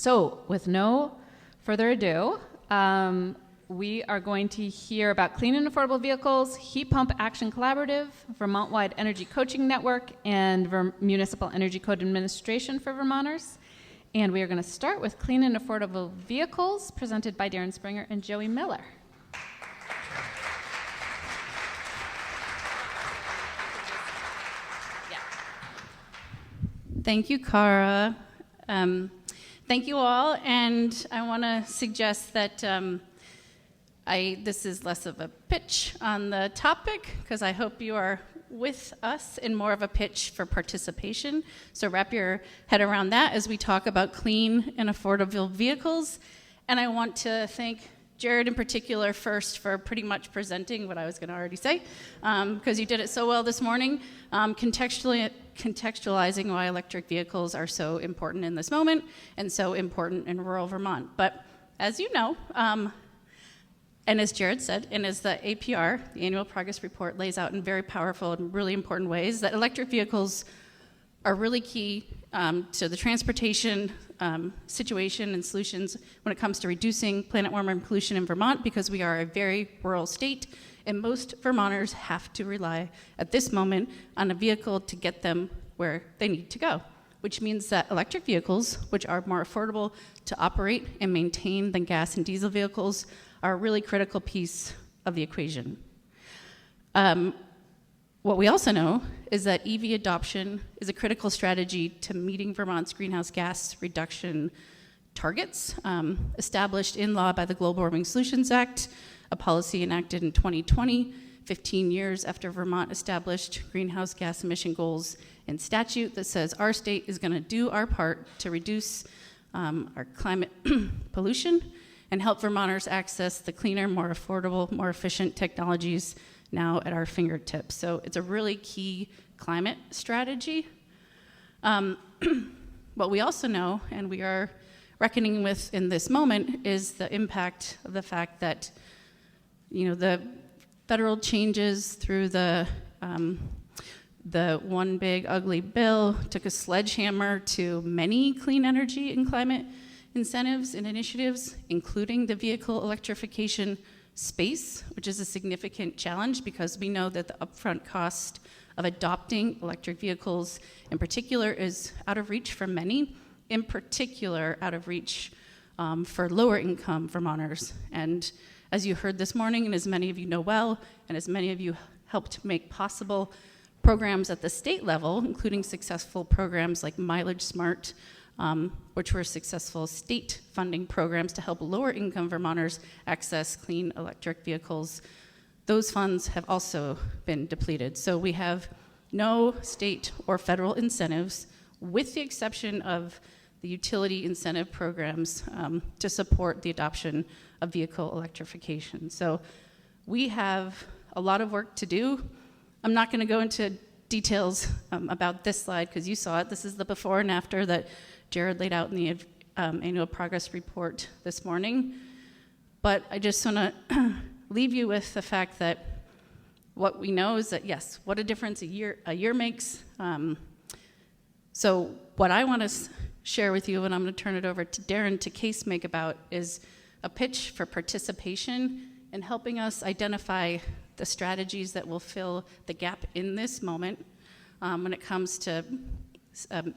So with no further ado, we are going to hear about Clean and Affordable Vehicles, Heat Pump Action Collaborative, Vermont-wide Energy Coaching Network, and Municipal Energy Code Administration for Vermonters. And we are going to start with Clean and Affordable Vehicles, presented by Darren Springer and Joey Miller. Thank you, Cara. Thank you all, and I want to suggest that this is less of a pitch on the topic, because I hope you are with us in more of a pitch for participation. So wrap your head around that as we talk about clean and affordable vehicles. And I want to thank Jared in particular first for pretty much presenting what I was going to already say, because you did it so well this morning, contextualizing why electric vehicles are so important in this moment and so important in rural Vermont. But as you know, and as Jared said, and as the APR, the Annual Progress Report, lays out in very powerful and really important ways, that electric vehicles are really key to the transportation situation and solutions when it comes to reducing planet warming pollution in Vermont, because we are a very rural state, and most Vermonters have to rely at this moment on a vehicle to get them where they need to go, which means that electric vehicles, which are more affordable to operate and maintain than gas and diesel vehicles, are a really critical piece of the equation. What we also know is that EV adoption is a critical strategy to meeting Vermont's greenhouse gas reduction targets, established in law by the Global Warming Solutions Act, a policy enacted in 2020, 15 years after Vermont established greenhouse gas emission goals in statute, that says our state is going to do our part to reduce our climate pollution and help Vermonters access the cleaner, more affordable, more efficient technologies now at our fingertips. So it's a really key climate strategy. What we also know, and we are reckoning with in this moment, is the impact of the fact that, you know, the federal changes through the one big ugly bill took a sledgehammer to many clean energy and climate incentives and initiatives, including the vehicle electrification space, which is a significant challenge because we know that the upfront cost of adopting electric vehicles in particular is out of reach for many, in particular out of reach for lower income Vermonters. And as you heard this morning, and as many of you know well, and as many of you helped make possible, programs at the state level, including successful programs like Mileage Smart, which were successful state funding programs to help lower income Vermonters access clean electric vehicles. Those funds have also been depleted. So we have no state or federal incentives, with the exception of the utility incentive programs to support the adoption of vehicle electrification. So we have a lot of work to do. I'm not going to go into details about this slide because you saw it. This is the before and after that Jared laid out in the Annual Progress Report this morning. But I just want to leave you with the fact that what we know is that, yes, what a difference a year makes. So what I want to share with you, and I'm going to turn it over to Darren to case make about, is a pitch for participation in helping us identify the strategies that will fill the gap in this moment when it comes to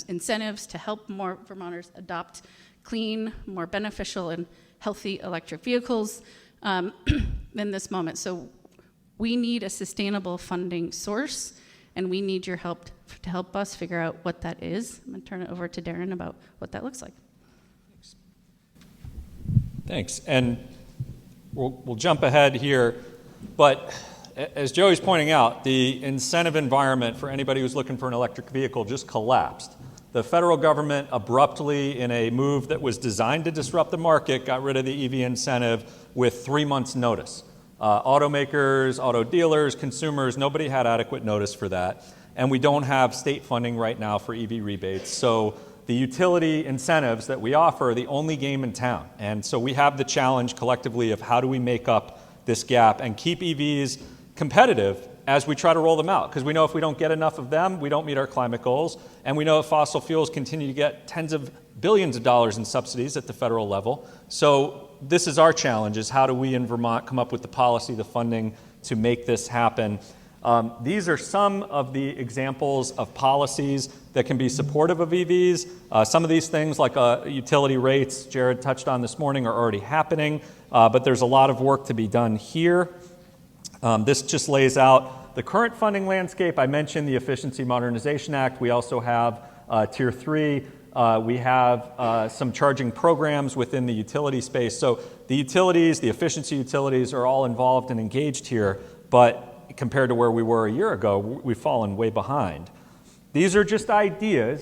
incentives to help more Vermonters adopt clean, more beneficial and healthy electric vehicles in this moment. So we need a sustainable funding source, and we need your help to help us figure out what that is. I'm going to turn it over to Darren about what that looks like. Thanks. And we'll jump ahead here, but as Joey's pointing out, the incentive environment for anybody who's looking for an electric vehicle just collapsed. The federal government abruptly, in a move that was designed to disrupt the market, got rid of the EV incentive with 3 months' notice. Automakers, auto dealers, consumers, nobody had adequate notice for that. And we don't have state funding right now for EV rebates. So the utility incentives that we offer are the only game in town. And so we have the challenge collectively of how do we make up this gap and keep EVs competitive as we try to roll them out, because we know if we don't get enough of them, we don't meet our climate goals, and we know if fossil fuels continue to get tens of billions of dollars in subsidies at the federal level. So this is our challenge, is how do we in Vermont come up with the policy, the funding to make this happen. These are some of the examples of policies that can be supportive of EVs. Some of these things, like utility rates, Jared touched on this morning, are already happening, but there's a lot of work to be done here. This just lays out the current funding landscape. I mentioned the Efficiency Modernization Act. We also have Tier 3. We have some charging programs within the utility space. So the utilities, the efficiency utilities, are all involved and engaged here, but compared to where we were a year ago, we've fallen way behind. These are just ideas.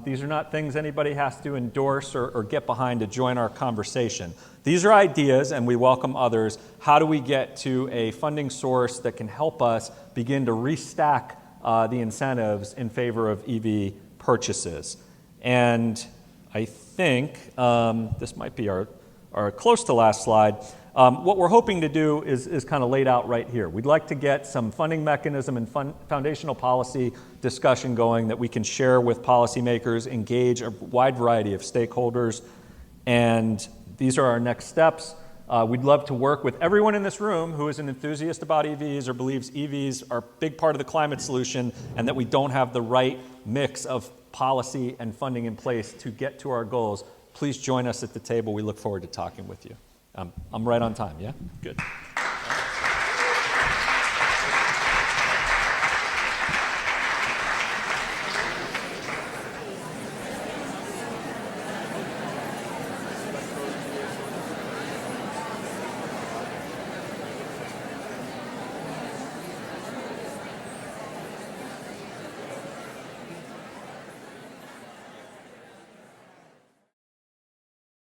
These are not things anybody has to endorse or get behind to join our conversation. These are ideas, and we welcome others. How do we get to a funding source that can help us begin to restack the incentives in favor of EV purchases? And I think this might be our close to last slide. What we're hoping to do is kind of laid out right here. We'd like to get some funding mechanism and foundational policy discussion going that we can share with policymakers, engage a wide variety of stakeholders, and these are our next steps. We'd love to work with everyone in this room who is an enthusiast about EVs or believes EVs are a big part of the climate solution and that we don't have the right mix of policy and funding in place to get to our goals. Please join us at the table. We look forward to talking with you. I'm right on time, yeah? Good.